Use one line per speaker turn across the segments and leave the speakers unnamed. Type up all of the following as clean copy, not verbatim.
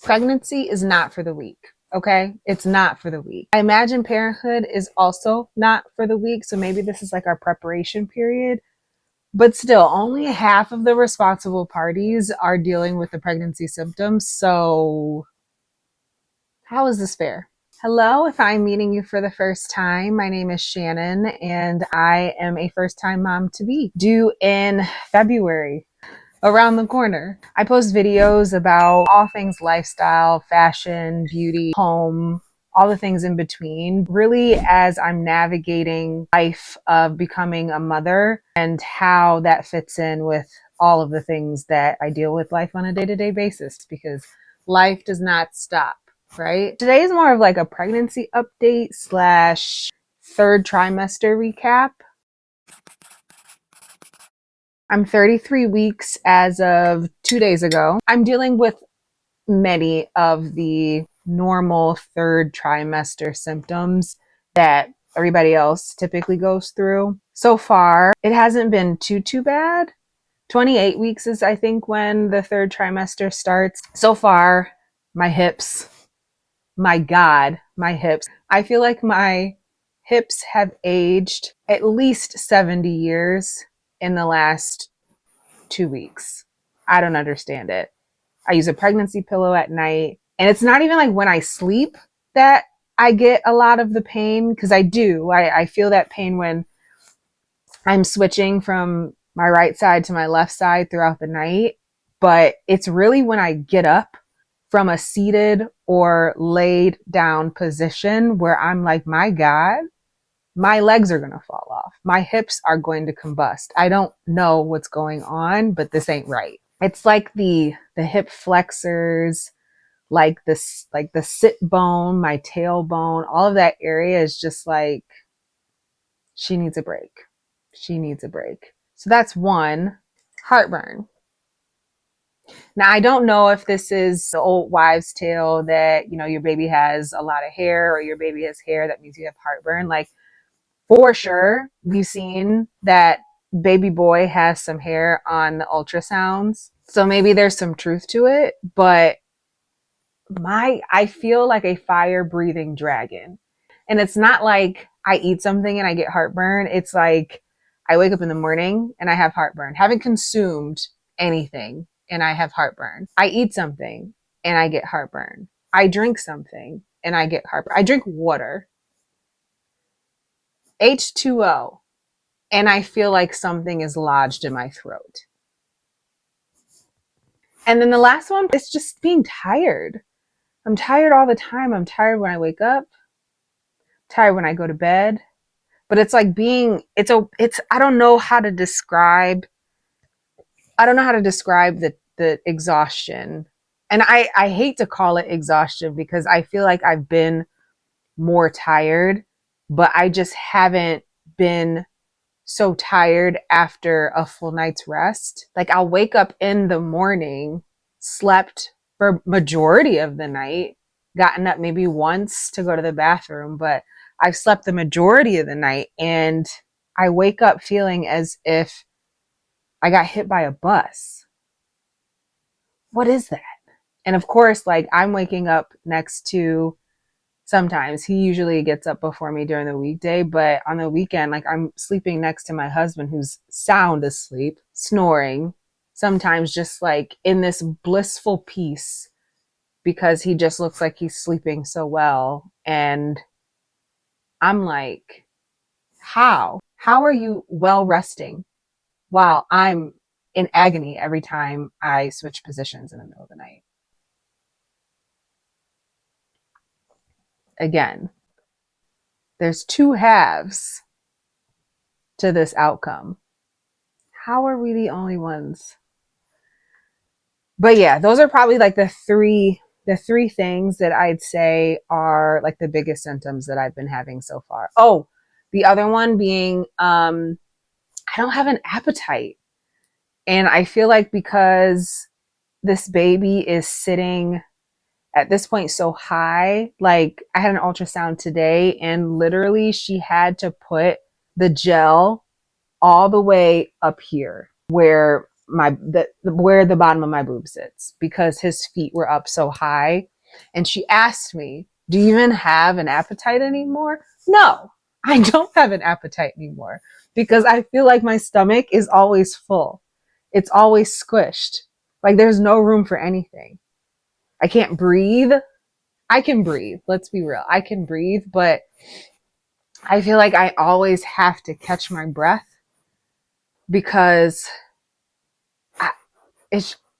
Pregnancy is not for the weak. Okay. It's not for the weak. I imagine parenthood is also not for the weak. So maybe this is like our preparation period, but still only half of the responsible parties are dealing with the pregnancy symptoms. So how is this fair? Hello, if I'm meeting you for the first time, my name is Shannon and I am a first time mom to be due in February. Around the corner. I post videos about all things lifestyle, fashion, beauty, home, all the things in between, really as I'm navigating life of becoming a mother and how that fits in with all of the things that I deal with life on a day-to-day basis, because life does not stop, right? Today is more of like a pregnancy update slash third trimester recap. I'm 33 weeks as of 2 days ago. I'm dealing with many of the normal third trimester symptoms that everybody else typically goes through. So far, it hasn't been too bad. 28 weeks is, I think, when the third trimester starts. So far, my hips, my God, my hips. I feel like my hips have aged at least 70 years in the last 2 weeks. I don't understand it. I use a pregnancy pillow at night. And it's not even like when I sleep that I get a lot of the pain, because I do. I feel that pain when I'm switching from my right side to my left side throughout the night. But it's really when I get up from a seated or laid down position where I'm like, my God, my legs are going to fall off. My hips are going to combust. I don't know what's going on, but this ain't right. It's like the hip flexors, like this, like the sit bone, my tailbone, all of that area is just like, she needs a break. She needs a break. So that's one. Heartburn. Now, I don't know if this is the old wives' tale that, you know, your baby has a lot of hair or your baby has hair, that means you have heartburn. Like, for sure, we've seen that baby boy has some hair on the ultrasounds. So maybe there's some truth to it, but I feel like a fire breathing dragon. And it's not like I eat something and I get heartburn. It's like I wake up in the morning and I have heartburn. Haven't consumed anything and I have heartburn. I eat something and I get heartburn. I drink something and I get heartburn. I drink water, H2O, and I feel like something is lodged in my throat. And then the last one is just being tired. I'm tired all the time. I'm tired when I wake up, tired when I go to bed. But it's like I don't know how to describe, the exhaustion. And I hate to call it exhaustion because I feel like I've been more tired, but I just haven't been so tired after a full night's rest. Like, I'll wake up in the morning, slept for majority of the night, gotten up maybe once to go to the bathroom, but I've slept the majority of the night, and I wake up feeling as if I got hit by a bus. What is that? And of course, like, I'm waking up next to, sometimes he usually gets up before me during the weekday, but on the weekend, like, I'm sleeping next to my husband who's sound asleep, snoring, sometimes just like in this blissful peace because he just looks like he's sleeping so well. And I'm like, how? How are you well resting while I'm in agony every time I switch positions in the middle of the night? Again, there's two halves to this outcome. How are we the only ones? But yeah, those are probably like the three things that I'd say are like the biggest symptoms that I've been having so far. Oh, the other one being I don't have an appetite. And I feel like because this baby is sitting at this point so high, like, I had an ultrasound today and literally she had to put the gel all the way up here where where the bottom of my boob sits because his feet were up so high. And she asked me, "Do you even have an appetite anymore?" No, I don't have an appetite anymore because I feel like my stomach is always full. It's always squished. Like there's no room for anything. I can't breathe. I can breathe. Let's be real. I can breathe, but I feel like I always have to catch my breath because I,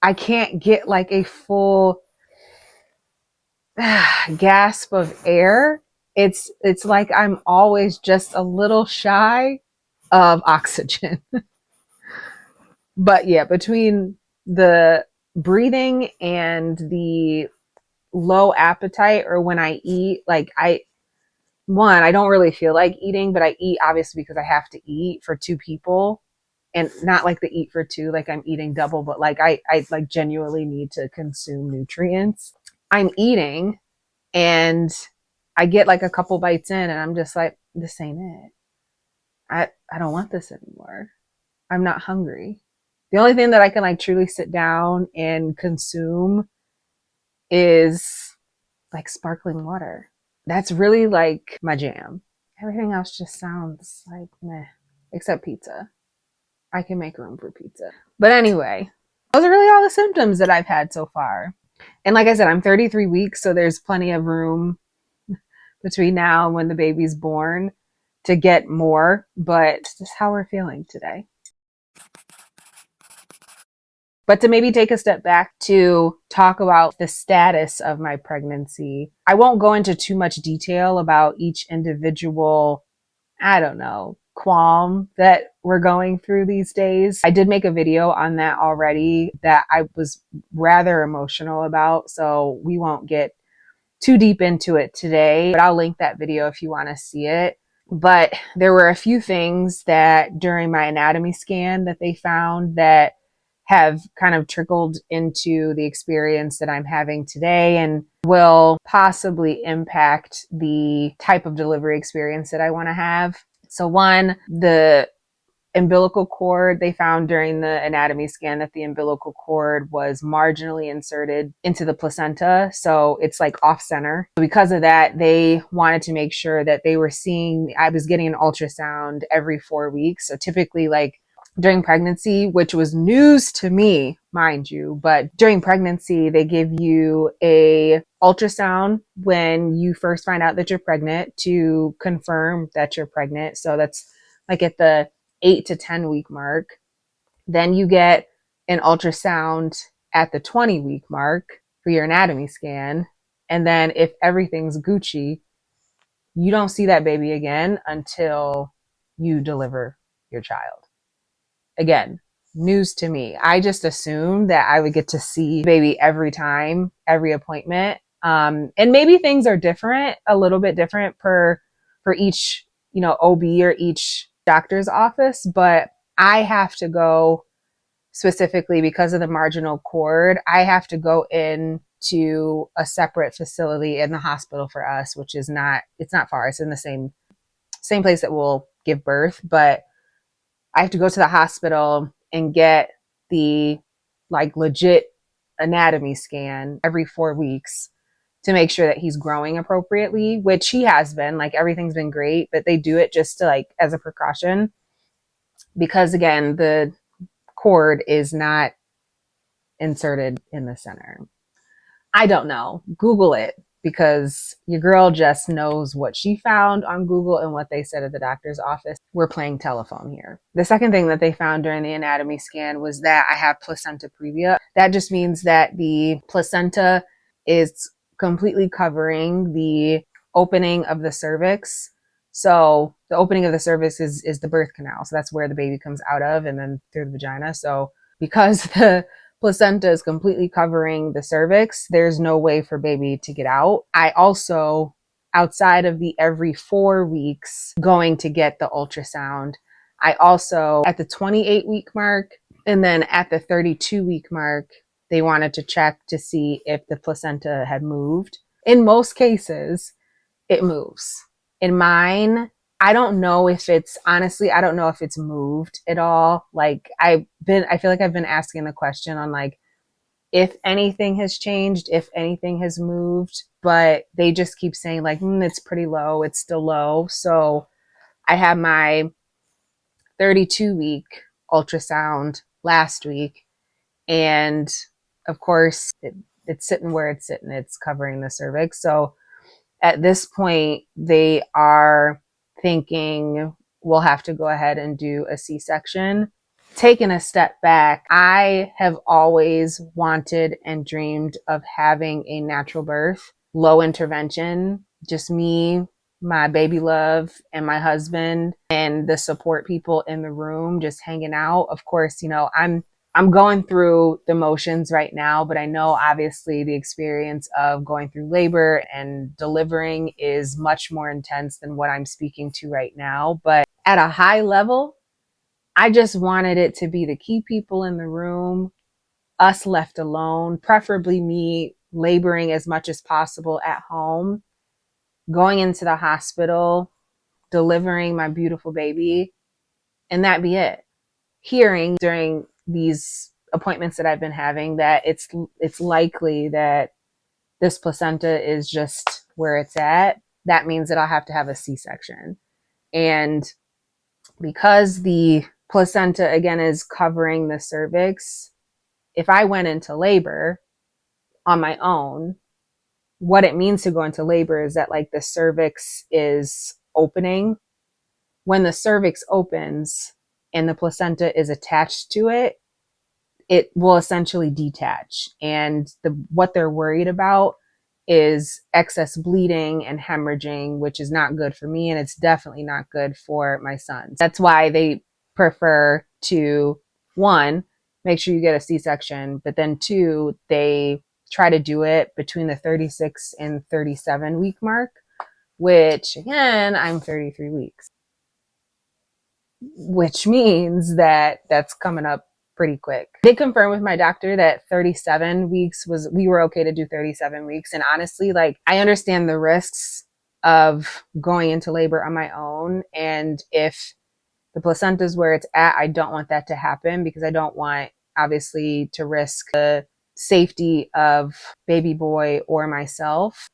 I can't get like a full gasp of air. It's like I'm always just a little shy of oxygen. But yeah, between the breathing and the low appetite or when I eat, like I don't really feel like eating, but I eat obviously because I have to eat for two people and not like the eat for two, like I'm eating double, but like I like genuinely need to consume nutrients. I'm eating and I get like a couple bites in and I'm just like, this ain't it. I don't want this anymore. I'm not hungry. The only thing that I can like truly sit down and consume is like sparkling water. That's really like my jam. Everything else just sounds like meh, except pizza. I can make room for pizza. But anyway, those are really all the symptoms that I've had so far. And like I said, I'm 33 weeks, so there's plenty of room between now and when the baby's born to get more, but it's just how we're feeling today. But to maybe take a step back to talk about the status of my pregnancy, I won't go into too much detail about each individual, I don't know, qualm that we're going through these days. I did make a video on that already that I was rather emotional about, so we won't get too deep into it today, but I'll link that video if you want to see it. But there were a few things that during my anatomy scan that they found that have kind of trickled into the experience that I'm having today and will possibly impact the type of delivery experience that I want to have. So one, the umbilical cord, they found during the anatomy scan that the umbilical cord was marginally inserted into the placenta. So it's like off center. Because of that, they wanted to make sure that they were seeing, I was getting an ultrasound every 4 weeks. So typically like during pregnancy, which was news to me, mind you, but during pregnancy, they give you a ultrasound when you first find out that you're pregnant to confirm that you're pregnant. So that's like at the 8 to 10 week mark. Then you get an ultrasound at the 20 week mark for your anatomy scan. And then if everything's Gucci, you don't see that baby again until you deliver your child. Again, news to me. I just assumed that I would get to see baby every time, every appointment. And maybe things are different, a little bit different for each, OB or each doctor's office, but I have to go specifically because of the marginal cord. I have to go in to a separate facility in the hospital for us, which is it's not far. It's in the same place that we'll give birth, but I have to go to the hospital and get the like legit anatomy scan every 4 weeks to make sure that he's growing appropriately, which he has been. Like everything's been great, but they do it just to like as a precaution because again, the cord is not inserted in the center. I don't know. Google it because your girl just knows what she found on Google and what they said at the doctor's office. We're playing telephone here. The second thing that they found during the anatomy scan was that I have placenta previa. That just means that the placenta is completely covering the opening of the cervix. So the opening of the cervix is the birth canal. So that's where the baby comes out of and then through the vagina. So because the placenta is completely covering the cervix, there's no way for baby to get out. I also, outside of the every 4 weeks going to get the ultrasound, I also at the 28-week mark and then at the 32-week mark, they wanted to check to see if the placenta had moved. In most cases, it moves. In mine, I don't know if it's honestly, I don't know if it's moved at all. Like I feel like I've been asking the question on like if anything has changed, if anything has moved, but they just keep saying like, it's pretty low. It's still low. So I had my 32-week ultrasound last week. And of course, it's sitting where it's sitting. It's covering the cervix. So at this point, they are thinking we'll have to go ahead and do a C-section. Taking a step back, I have always wanted and dreamed of having a natural birth, low intervention, just me, my baby love, and my husband, and the support people in the room just hanging out. Of course, I'm going through the motions right now, but I know obviously the experience of going through labor and delivering is much more intense than what I'm speaking to right now. But at a high level, I just wanted it to be the key people in the room, us left alone, preferably me laboring as much as possible at home, going into the hospital, delivering my beautiful baby, and that be it. Hearing during these appointments that I've been having that it's likely that this placenta is just where it's at. That means that I'll have to have a C-section. And because the placenta again is covering the cervix, if I went into labor on my own, what it means to go into labor is that like the cervix is opening. When the cervix opens and the placenta is attached to it, it will essentially detach. And what they're worried about is excess bleeding and hemorrhaging, which is not good for me. And it's definitely not good for my sons. That's why they prefer to, one, make sure you get a C-section, but then two, they try to do it between the 36 and 37 week mark, which again, I'm 33 weeks, which means that that's coming up pretty quick. I did confirm with my doctor that 37 weeks we were okay to do 37 weeks. And honestly, like I understand the risks of going into labor on my own. And if the placenta is where it's at, I don't want that to happen because I don't want obviously to risk the safety of baby boy or myself.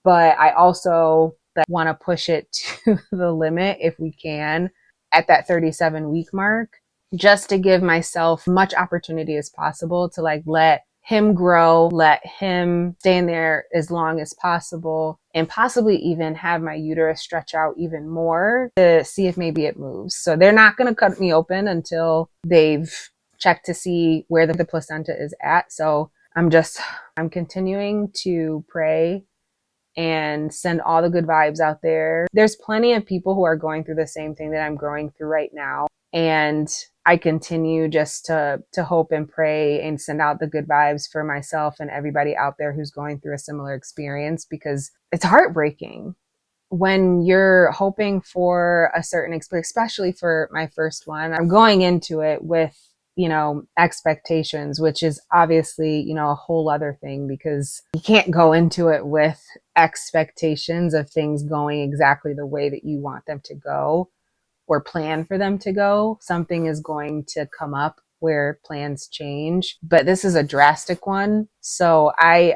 But I also want to push it to the limit if we can at that 37 week mark, just to give myself much opportunity as possible to like let him grow, let him stay in there as long as possible, and possibly even have my uterus stretch out even more to see if maybe it moves. So they're not going to cut me open until they've checked to see where the placenta is at. So I'm continuing to pray and send all the good vibes out there. There's plenty of people who are going through the same thing that I'm going through right now. And I continue just to hope and pray and send out the good vibes for myself and everybody out there who's going through a similar experience, because it's heartbreaking when you're hoping for a certain experience, especially for my first one. I'm going into it with expectations, which is obviously, a whole other thing, because you can't go into it with expectations of things going exactly the way that you want them to go or plan for them to go. Something is going to come up where plans change, but this is a drastic one. So I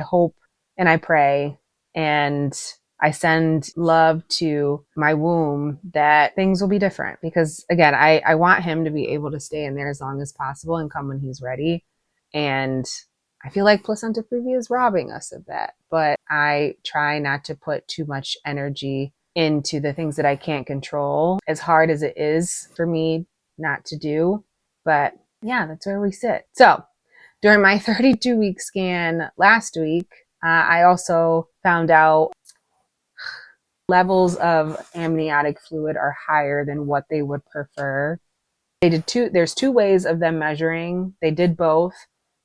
hope and I pray and I send love to my womb that things will be different, because again, I want him to be able to stay in there as long as possible and come when he's ready. And I feel like placenta previa is robbing us of that, but I try not to put too much energy into the things that I can't control, as hard as it is for me not to do. But yeah, that's where we sit. So during my 32-week scan last week, I also found out levels of amniotic fluid are higher than what they would prefer. There's two ways of them measuring. They did both.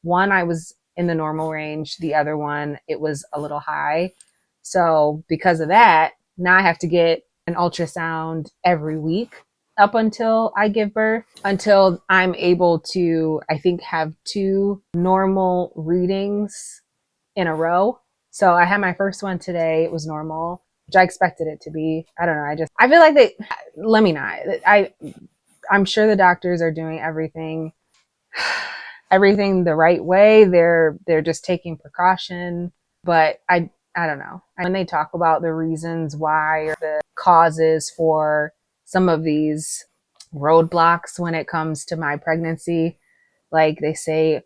One, I was in the normal range. The other one, it was a little high. So because of that, now I have to get an ultrasound every week up until I give birth, until I'm able to, I think, have two normal readings in a row. So I had my first one today. It was normal. which I expected it to be. I don't know. I feel like let me not. I'm sure the doctors are doing everything the right way. They're just taking precaution, but I don't know. When they talk about the reasons why or the causes for some of these roadblocks when it comes to my pregnancy, like they say,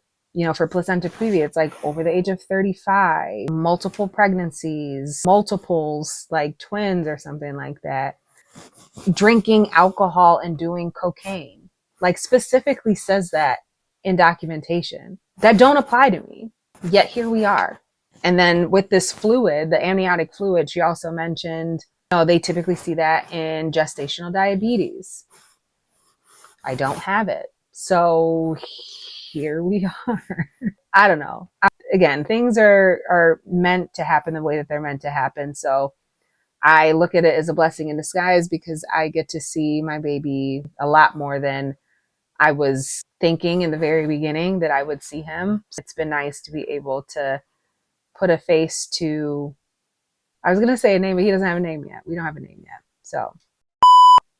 for placenta previa, it's like over the age of 35, multiple pregnancies, multiples, like twins or something like that, drinking alcohol and doing cocaine, like specifically says that in documentation that don't apply to me. Yet here we are. And then with this fluid, the amniotic fluid, she also mentioned, they typically see that in gestational diabetes. I don't have it. So here we are. I don't know. Again, things are meant to happen the way that they're meant to happen. So I look at it as a blessing in disguise because I get to see my baby a lot more than I was thinking in the very beginning that I would see him. It's been nice to be able to put a face to, I was going to say a name, but he doesn't have a name yet. We don't have a name yet. So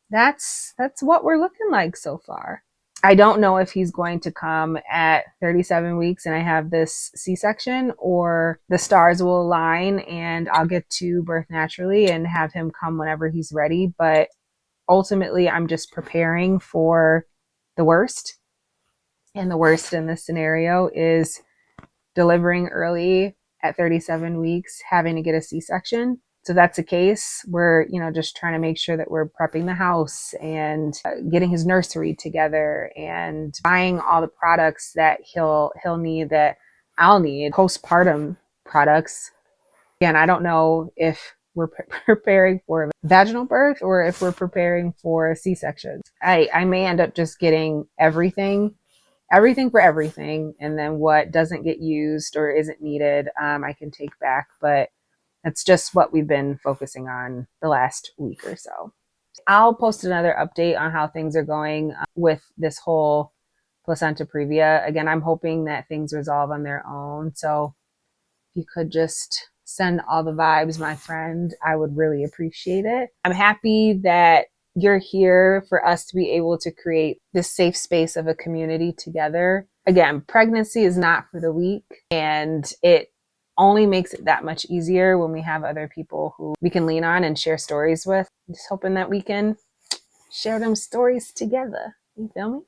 that's what we're looking like so far. I don't know if he's going to come at 37 weeks and I have this C-section, or the stars will align and I'll get to birth naturally and have him come whenever he's ready. But ultimately, I'm just preparing for the worst. And the worst in this scenario is delivering early at 37 weeks, having to get a C-section. So that's a case where, just trying to make sure that we're prepping the house and getting his nursery together and buying all the products that he'll need, that I'll need, postpartum products. Again, I don't know if we're preparing for a vaginal birth or if we're preparing for a C-section. I may end up just getting everything for everything, and then what doesn't get used or isn't needed, I can take back. But that's just what we've been focusing on the last week or so. I'll post another update on how things are going with this whole placenta previa. Again, I'm hoping that things resolve on their own. So if you could just send all the vibes, my friend, I would really appreciate it. I'm happy that you're here for us to be able to create this safe space of a community together. Again, pregnancy is not for the weak, and it only makes it that much easier when we have other people who we can lean on and share stories with. I'm just hoping that we can share them stories together. You feel me?